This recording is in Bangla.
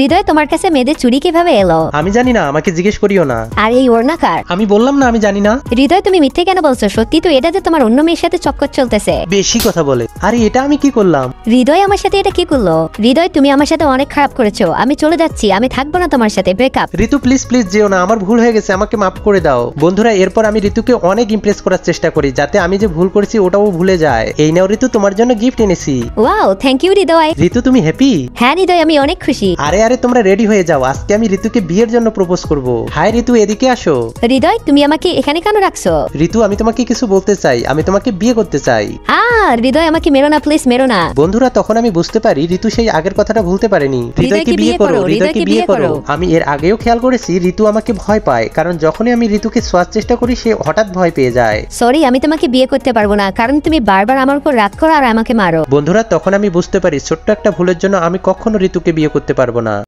হৃদয়, তোমার কাছে মেয়েদের চুরি কিভাবে এলো? আমি জানি না, আমাকে জিজ্ঞেস করিও না। আর এই ওড়না কার? আমি বললাম না আমি জানি না। হৃদয়, তুমি মিথ্যে কেন বলছো? সত্যি তো এটা যে তোমার অন্য মেয়ের সাথে চক্কর চলতেছে। বেশি কথা বলে। আরে এটা আমি কি করলাম? হৃদয় আমার সাথে এটা কি করলো? হৃদয়, তুমি আমার সাথে অনেক খারাপ করেছো, আমি চলে যাচ্ছি, আমি থাকবো না তোমার সাথে, ব্রেকআপ। ঋতু প্লিজ প্লিজ যেও না, আমার ভুল হয়ে গেছে, আমাকে মাফ করে দাও। বন্ধুরা, এরপর আমি ঋতুকে অনেক ইমপ্রেস করার চেষ্টা করি যাতে আমি যে ভুল করেছি ওটাও ভুলে যায়। এই নাও ঋতু, তোমার জন্য গিফট এনেছি। ওয়াও, থ্যাংক ইউ হৃদয়। ঋতু তুমি হ্যাপি? হ্যাঁ হৃদয়, আমি অনেক খুশি। আরে আরে তোমরা রেডি হয়ে যাও, আজকে আমি ঋতুকে বিয়ের জন্য প্রপোজ করব। হাই ঋতু, এদিকে আসো। হৃদয়, তুমি আমাকে এখানে কেন রাখছো? ঋতু, আমি তোমাকে কিছু বলতে চাই, আমি তোমাকে বিয়ে করতে চাই। হৃদয়, আমাকে মেরো না, প্লিজ মেরো না। বন্ধুরা, তখন আমি বুঝতে পারি ঋতু সেই আগের কথাটা ভুলতে পারেনি। হৃদয়কে বিয়ে করো, হৃদয়কে বিয়ে করো। আমি এর আগেও খেয়াল করেছি ঋতু আমাকে ভয় পায়, কারণ যখনই আমি ঋতুকে ছোঁয়ার চেষ্টা করি সে হঠাৎ ভয় পেয়ে যায়। সরি, আমি তোমাকে বিয়ে করতে পারবো না, কারণ তুমি বারবার আমার উপর রাগ করো আর আমাকে মারো। বন্ধুরা, তখন আমি বুঝতে পারি ছোট্ট একটা ভুলের জন্য আমি কখনো ঋতুকে বিয়ে করতে পারবো না।